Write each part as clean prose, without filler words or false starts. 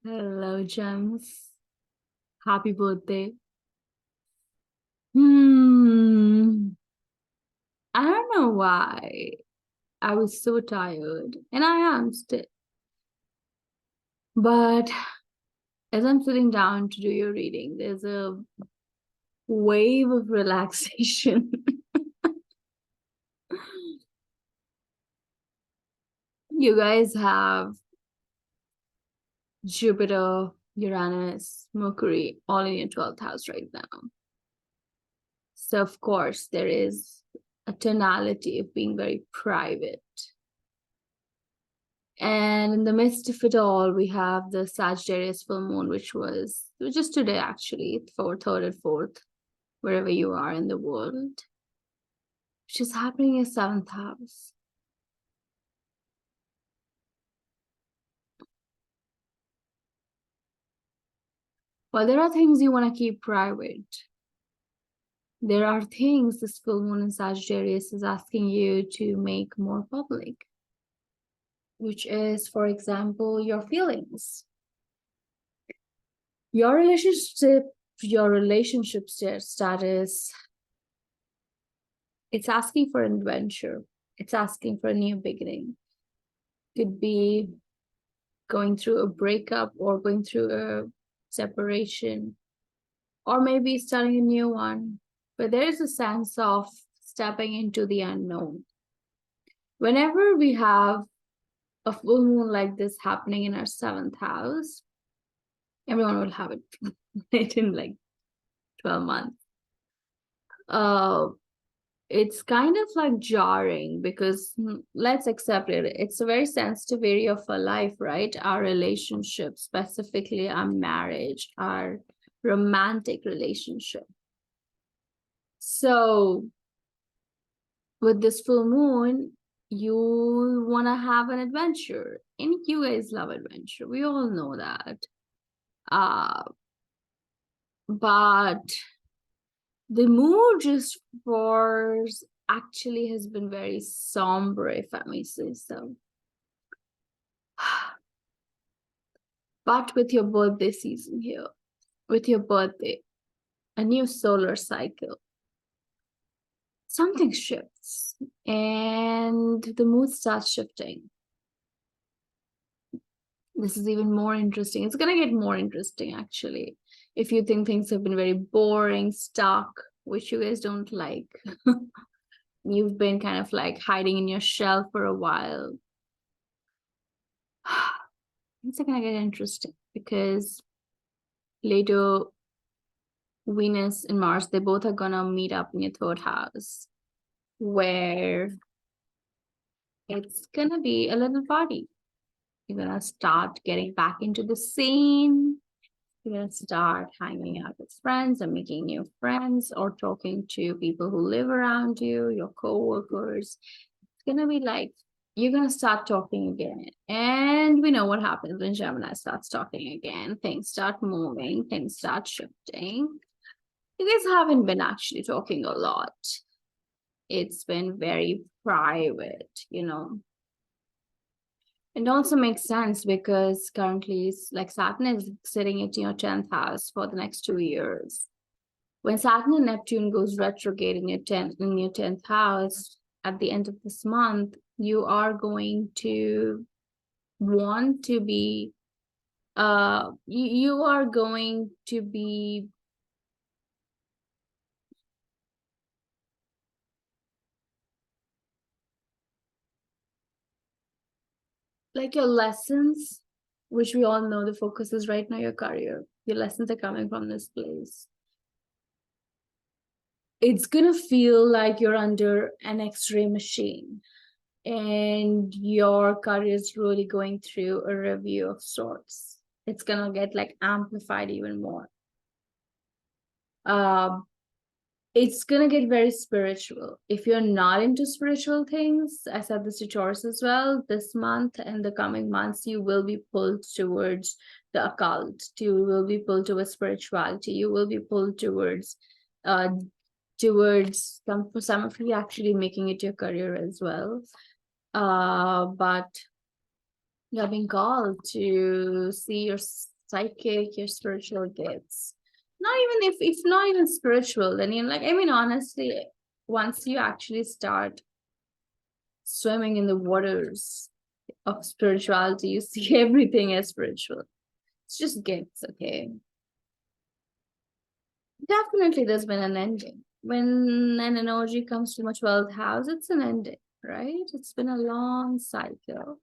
Hello, Gems. Happy birthday. Hmm. I don't know why. I was so tired, and I am still. But as I'm sitting down to do your reading, there's a wave of relaxation. You guys have Jupiter, Uranus, Mercury all in your 12th house right now. So, of course, there is a tonality of being very private. And in the midst of it all, we have the Sagittarius full moon, which was just today, actually, for third and fourth, wherever you are in the world, which is happening in seventh house. Well, there are things you want to keep private. There are things this full moon in Sagittarius is asking you to make more public, which is, for example, your feelings. Your relationship status, it's asking for an adventure. It's asking for a new beginning. Could be going through a breakup or going through a separation, or maybe starting a new one. But there is a sense of stepping into the unknown. Whenever we have a full moon like this happening in our seventh house, everyone will have it in like 12 months. It's kind of like jarring because let's accept it. It's a very sensitive area of our life, right? Our relationship, specifically our marriage, our romantic relationship. So with this full moon, you want to have an adventure, and you guys love adventure. We all know that. But the mood just for actually has been very somber, if I may say so. But with your birthday season here, with your birthday, a new solar cycle, something shifts and the mood starts shifting. This is even more interesting. It's going to get more interesting, actually. If you think things have been very boring, stuck, which you guys don't like, you've been kind of like hiding in your shell for a while. It's going to get interesting because later Venus and Mars, they both are going to meet up in your third house, where it's going to be a little party. You're going to start getting back into the scene. You're going to start hanging out with friends and making new friends, or talking to people who live around you, your coworkers. It's going to be like, you're going to start talking again. And we know what happens when Gemini starts talking again. Things start moving, things start shifting. You guys haven't been actually talking a lot. It's been very private, It also makes sense because currently like Saturn is sitting at your 10th house for the next 2 years. When Saturn and Neptune goes retrograde in your 10th house at the end of this month, you are going to want to be you are going to be like your lessons, which we all know the focus is right now your career. Your lessons are coming from this place. It's gonna feel like you're under an X-ray machine and your career is really going through a review of sorts. It's gonna get like amplified even more. It's gonna get very spiritual. If you're not into spiritual things, I said this to Taurus as well, this month and the coming months, you will be pulled towards the occult. You will be pulled towards spirituality. You will be pulled towards for some of you actually making it your career as well. But you're being called to see psychic, your spiritual gifts. Not even if not even spiritual, then you're like, I mean, honestly, once you actually start swimming in the waters of spirituality, you see everything as spiritual. It's just gifts, okay? Definitely there's been an ending. When an energy comes from a 12th house, it's an ending, right? It's been a long cycle.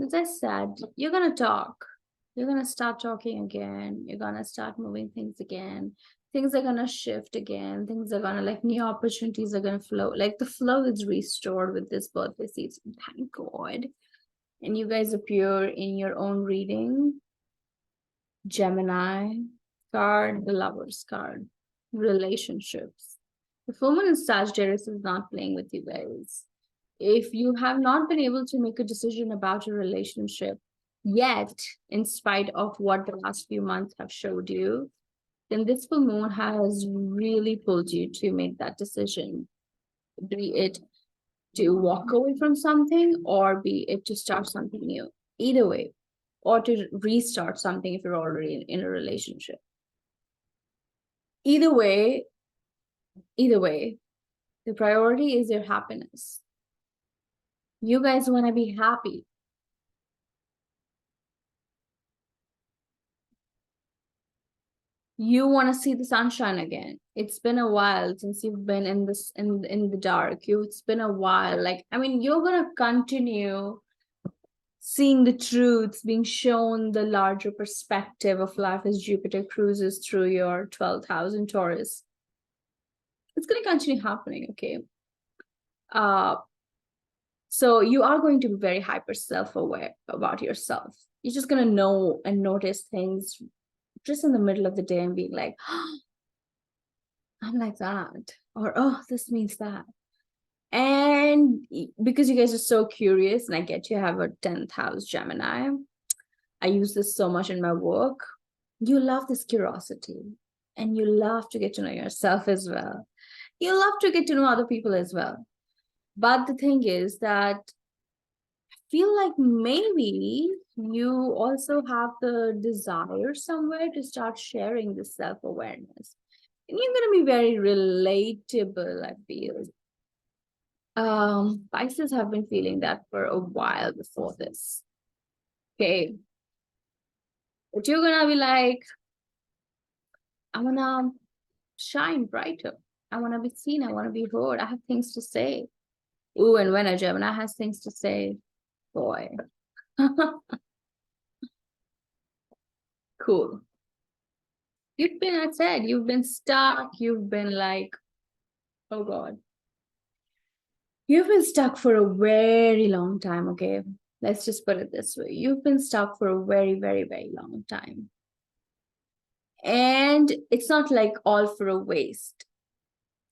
As I said, you're gonna talk. You're gonna start talking again. You're gonna start moving things again. Things are gonna shift again. Things are gonna, like, new opportunities are gonna flow. Like, the flow is restored with this birthday season. Thank God. And you guys appear in your own reading. Gemini card, the Lovers card, relationships. The full moon in Sagittarius is not playing with you guys. If you have not been able to make a decision about your relationship yet, in spite of what the last few months have showed you, then this full moon has really pulled you to make that decision, be it to walk away from something or be it to start something new. Either way, or to restart something if you're already in a relationship. Either way, the priority is your happiness. You guys want to be happy. You want to see the sunshine again. It's been a while since you've been in this in the dark. It's been a while. Like, I mean, you're gonna continue seeing the truths, being shown the larger perspective of life as Jupiter cruises through your 12th house in Taurus. It's going to continue happening, okay? So you are going to be very hyper self-aware about yourself. You're just going to know and notice things just in the middle of the day and being like, oh, I'm like that, or oh, this means that. And because you guys are so curious, and I get you have a 10th house Gemini, I use this so much in my work. You love this curiosity and you love to get to know yourself as well. You love to get to know other people as well. But the thing is that I feel like maybe you also have the desire somewhere to start sharing this self-awareness. And you're going to be very relatable, I feel. Pisces have been feeling that for a while before this. Okay. But you're gonna be like, I wanna shine brighter. I wanna be seen. I wanna be heard. I have things to say. Ooh, and when a Gemini has things to say, boy. Cool. I said, you've been stuck. You've been like, oh God. You've been stuck for a very long time, okay? Let's just put it this way. You've been stuck for a very, very, very long time. And it's not like all for a waste.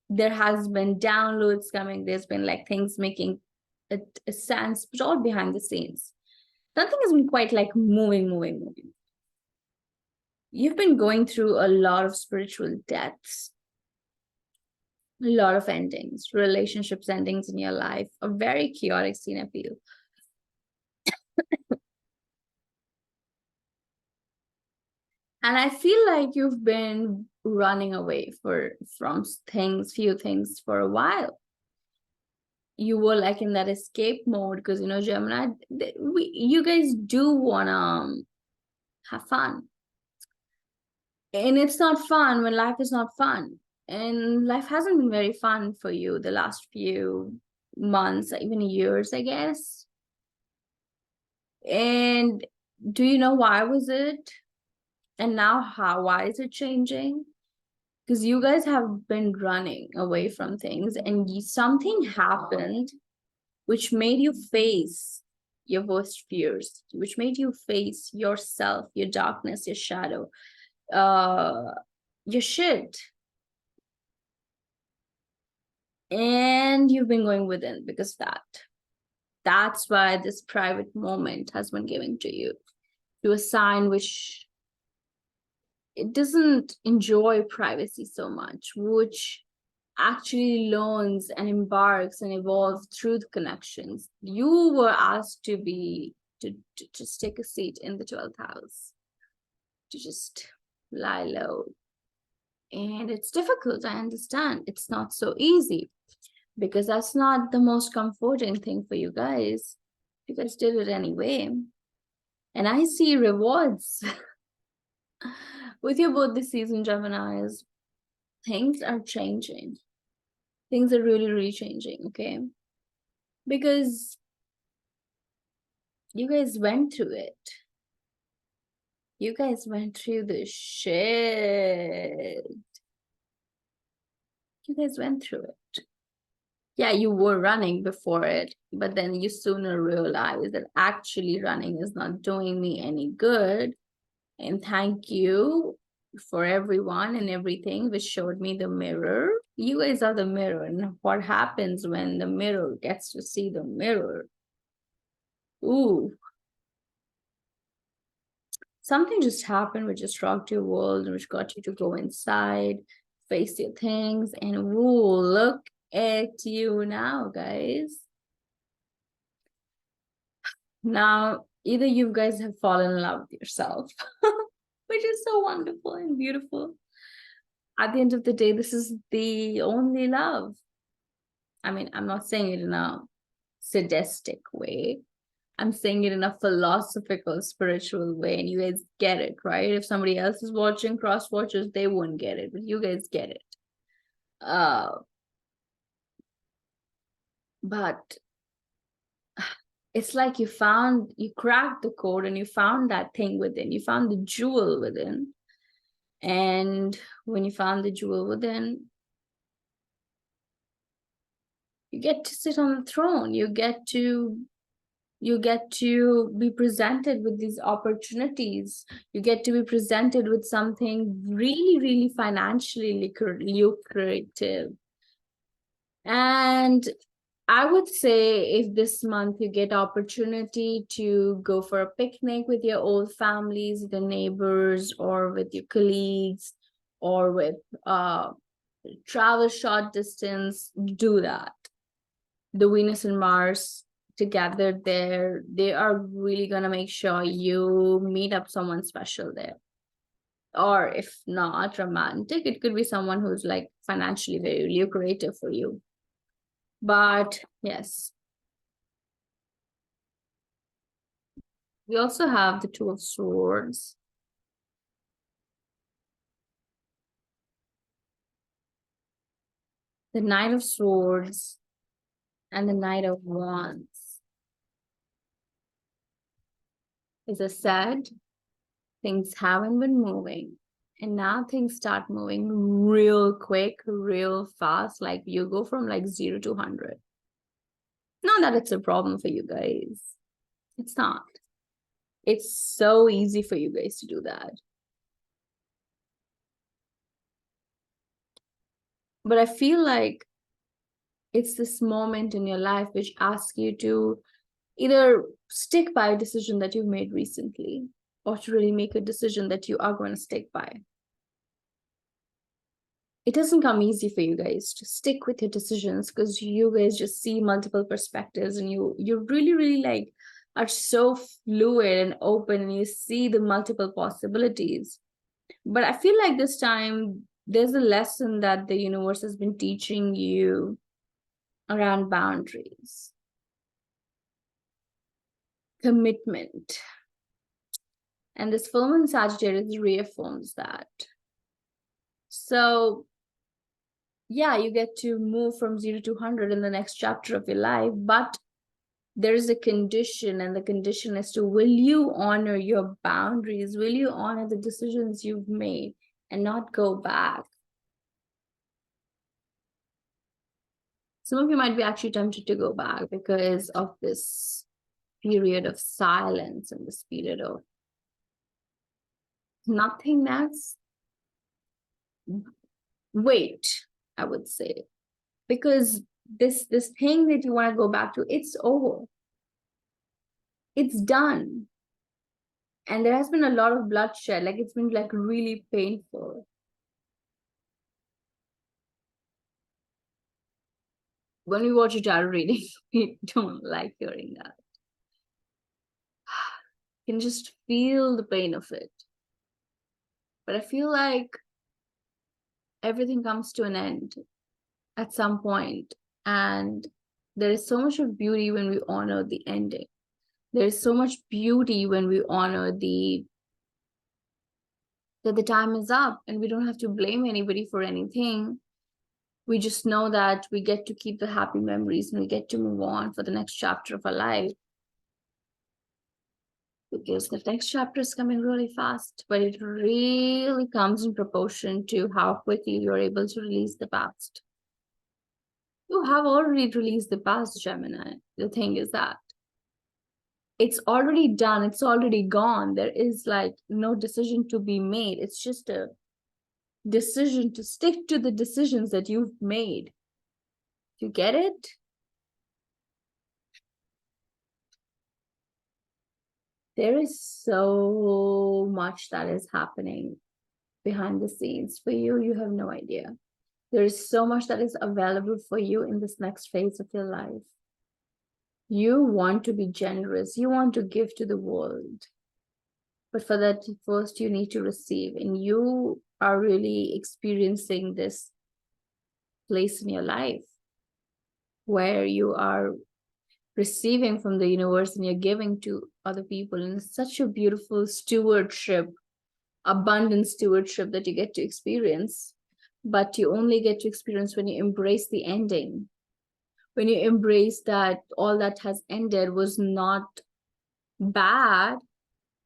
There has been downloads coming. There's been like things making a sense, but all behind the scenes. Nothing has been quite like moving. You've been going through a lot of spiritual deaths, a lot of endings, relationships endings in your life, a very chaotic scene, I feel. And I feel like you've been running away from few things for a while. You were like in that escape mode because, you know, Gemini, you guys do want to have fun. And it's not fun when life is not fun. And life hasn't been very fun for you the last few months, even years, I guess. And do you know why was it? And now why is it changing? Because you guys have been running away from things and something happened which made you face your worst fears, which made you face yourself, your darkness, your shadow, your shit. And you've been going within because of that. That's why this private moment has been given to you, to a sign which it doesn't enjoy privacy so much, which actually learns and embarks and evolves through the connections. You were asked to just take a seat in the 12th house. to just lie low. And it's difficult, I understand. It's not so easy because that's not the most comforting thing for you guys. You guys did it anyway. And I see rewards with your both this season, Geminis. Things are changing. Things are really, really changing, okay? Because you guys went through it. You guys went through the shit. You guys went through it. Yeah, you were running before it, but then you sooner realized that actually running is not doing me any good. And thank you for everyone and everything which showed me the mirror. You guys are the mirror. And what happens when the mirror gets to see the mirror? Ooh. Something just happened which just rocked your world and which got you to go inside, face your things, and ooh, look at you now, guys. Now, either you guys have fallen in love with yourself, which is so wonderful and beautiful. At the end of the day, this is the only love. I mean, I'm not saying it in a sadistic way. I'm saying it in a philosophical, spiritual way, and you guys get it, right? If somebody else is watching cross watchers, they won't get it, but you guys get it. But it's like you cracked the code and you found that thing within, you found the jewel within. And when you found the jewel within, you get to sit on the throne. You get to be presented with these opportunities. You get to be presented with something really, really financially lucrative. And I would say if this month you get opportunity to go for a picnic with your old families, the neighbors, or with your colleagues, or with travel short distance, do that. The Venus and Mars together there, they are really gonna make sure you meet up someone special there. Or if not romantic, it could be someone who's like financially very lucrative for you. But yes, we also have the Two of Swords. The Knight of Swords and the Knight of Wands. As I said, things haven't been moving. And now things start moving real quick, real fast. Like you go from like 0 to 100. Not that it's a problem for you guys. It's not. It's so easy for you guys to do that. But I feel like it's this moment in your life which asks you to either stick by a decision that you've made recently, or to really make a decision that you are going to stick by. It doesn't come easy for you guys to stick with your decisions because you guys just see multiple perspectives and you really, really like are so fluid and open and you see the multiple possibilities. But I feel like this time there's a lesson that the universe has been teaching you around boundaries, commitment. And this full moon Sagittarius reaffirms that. So yeah, you get to move from 0 to 100 in the next chapter of your life, but there is a condition, and the condition is to, will you honor your boundaries? Will you honor the decisions you've made and not go back? Some of you might be actually tempted to go back because of this period of silence and this period of nothingness. Wait, I would say, because this thing that you want to go back to, it's over. It's done. And there has been a lot of bloodshed. Like it's been like really painful. When we watch a tarot reading, we don't like hearing that. You can just feel the pain of it. But I feel like everything comes to an end at some point, and there is so much of beauty when we honor the ending. There is so much beauty when we honor that the time is up, and we don't have to blame anybody for anything. We just know that we get to keep the happy memories and we get to move on for the next chapter of our life. Because the next chapter is coming really fast, but it really comes in proportion to how quickly you're able to release the past. You have already released the past, Gemini. The thing is that it's already done, it's already gone. There is like no decision to be made. It's just a decision to stick to the decisions that you've made. You get it? There is so much that is happening behind the scenes for you. You have no idea. There is so much that is available for you in this next phase of your life. You want to be generous. You want to give to the world. But for that, first you need to receive. And you are really experiencing this place in your life where you are receiving from the universe and you're giving to other people. And it's such a beautiful stewardship, abundant stewardship that you get to experience. But you only get to experience when you embrace the ending. When you embrace that all that has ended was not bad,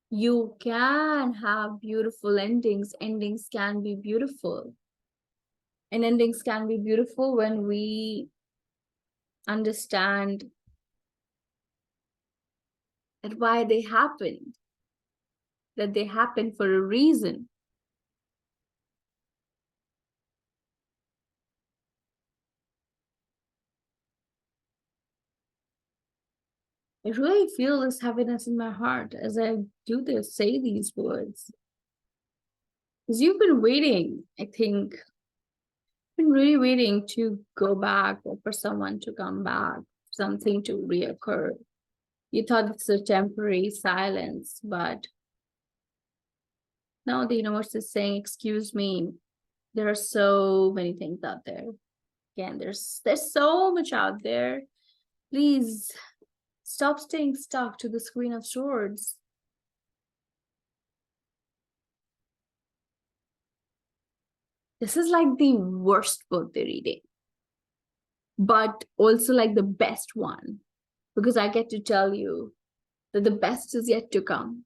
you can have beautiful endings. Endings can be beautiful. And endings can be beautiful when we understand that why they happened, that they happened for a reason. I really feel this heaviness in my heart as I do this, say these words. Because you've been waiting, I think, been really waiting to go back or for someone to come back, something to reoccur. You thought it's a temporary silence, but now the universe is saying, excuse me, there are so many things out there. Again, there's so much out there. Please stop staying stuck to the Queen of Swords. This is like the worst birthday reading, but also like the best one, because I get to tell you that the best is yet to come.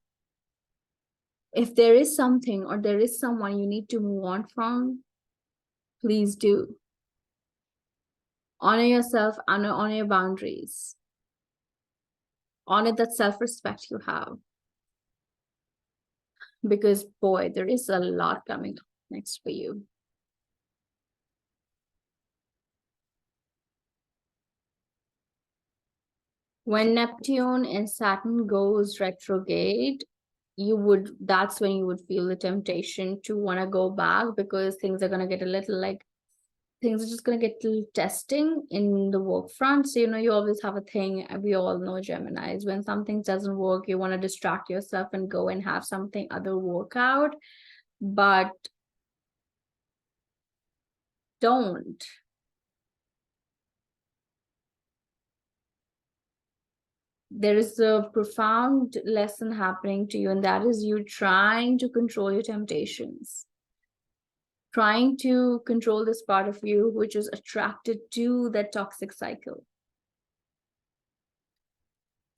If there is something or there is someone you need to move on from, please do. Honor yourself, honor your boundaries. Honor that self-respect you have. Because boy, there is a lot coming next for you. When Neptune and Saturn goes retrograde, that's when you would feel the temptation to want to go back, because things are going to get a little like, things are just going to get a little testing in the work front. So, you always have a thing, we all know Geminis, when something doesn't work, you want to distract yourself and go and have something other work out, but don't. There is a profound lesson happening to you, and that is you trying to control your temptations, trying to control this part of you which is attracted to that toxic cycle.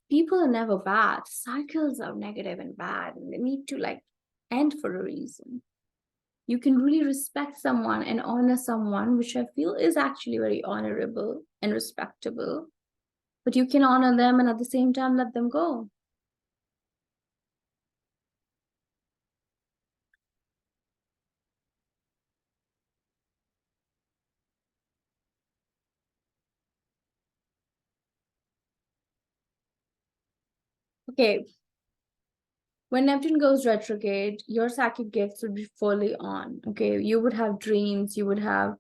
People are never bad. Cycles are negative and bad, and they need to like end for a reason. You can really respect someone and honor someone, which I feel is actually very honorable and respectable. But you can honor them and at the same time let them go. Okay. When Neptune goes retrograde, your psychic gifts would be fully on. Okay. You would have dreams, you would have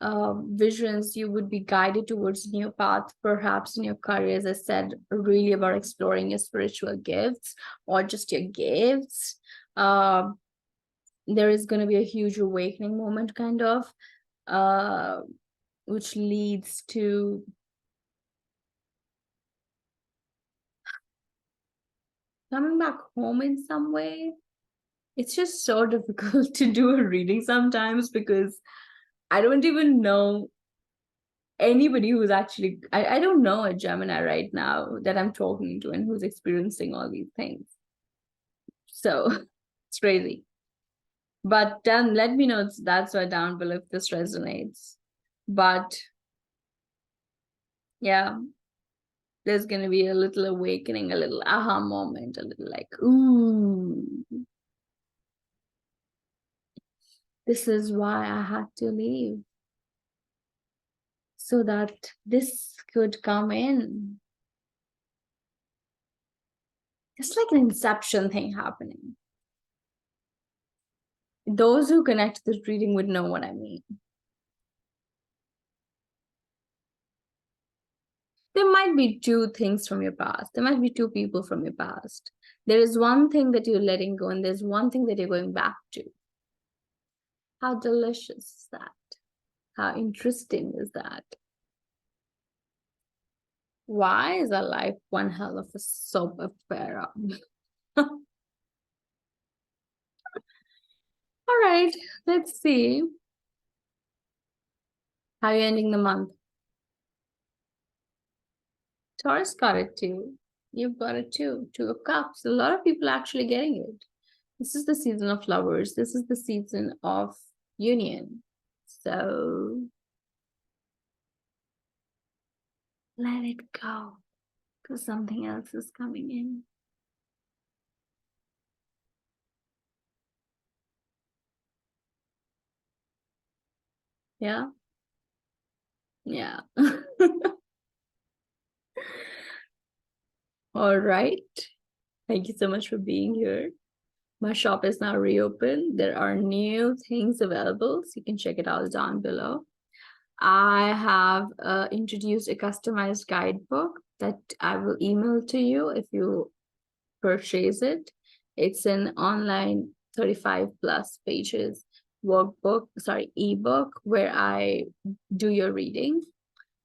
visions, you would be guided towards a new path, perhaps in your career, as I said, really about exploring your spiritual gifts or just your gifts. there is going to be a huge awakening moment, kind of, which leads to coming back home in some way. It's just so difficult to do a reading sometimes because I don't even know anybody who's actually, I don't know a Gemini right now that I'm talking to and who's experiencing all these things. So it's crazy. But then let me know that's why down below if this resonates. But yeah, there's going to be a little awakening, a little aha moment, a little like, ooh, this is why I had to leave. So that this could come in. It's like an inception thing happening. Those who connect to this reading would know what I mean. There might be two things from your past. There might be two people from your past. There is one thing that you're letting go, and there's one thing that you're going back to. How delicious is that? How interesting is that? Why is our life one hell of a soap opera? All right, let's see. How are you ending the month? Taurus got it too. You've got it too. Two of Cups. A lot of people are actually getting it. This is the season of flowers. This is the season of union. So let it go because something else is coming in. Yeah. Yeah. All right. Thank you so much for being here. My shop is now reopened. There are new things available, so you can check it out down below. I have introduced a customized guidebook that I will email to you if you purchase it. It's an online 35 plus pages workbook, sorry, ebook where I do your reading.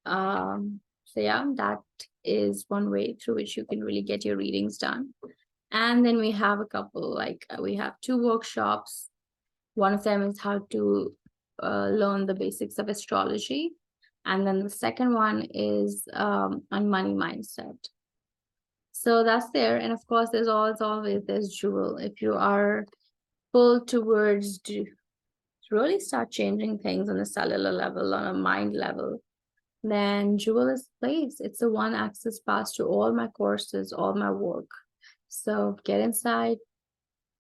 So yeah, that is one way through which you can really get your readings done. And then we have a couple, like we have two workshops. One of them is how to learn the basics of astrology. And then the second one is on money mindset. So that's there. And of course, there's always there's Jewel. If you are pulled towards to really start changing things on a cellular level, on a mind level, then Jewel is the place. It's the one access pass to all my courses, all my work. So get inside,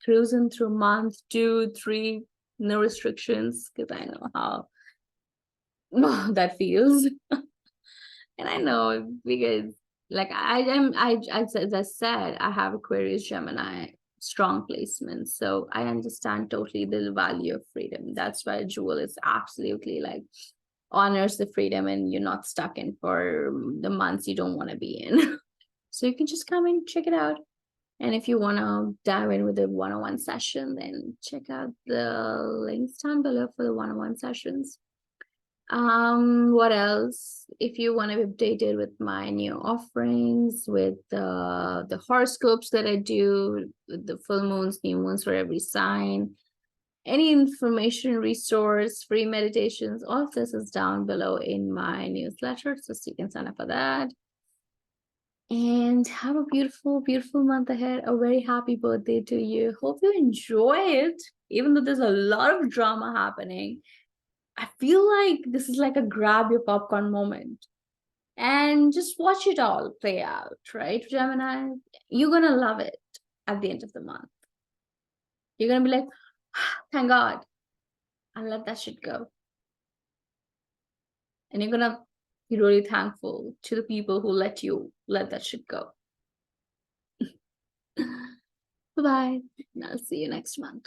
cruising through month 2, 3, no restrictions, because I know how that feels. And I know because like as I said, I have Aquarius Gemini strong placement. So I understand totally the value of freedom. That's why Jewel is absolutely like honors the freedom and you're not stuck in for the months you don't want to be in. So you can just come and check it out. And if you want to dive in with a one-on-one session, then check out the links down below for the one-on-one sessions. What else? If you want to be updated with my new offerings, with the horoscopes that I do, with the full moons, new moons for every sign, any information, resource, free meditations, all of this is down below in my newsletter, so you can sign up for that. And have a beautiful, beautiful month ahead. A very happy birthday to you. Hope you enjoy it, even though there's a lot of drama happening. I feel like this is like a grab your popcorn moment and just watch it all play out, right, Gemini? You're going to love it at the end of the month. You're going to be like, thank God, I let that shit go. And you're going to be really thankful to the people who let you let that shit go. Bye-bye. And I'll see you next month.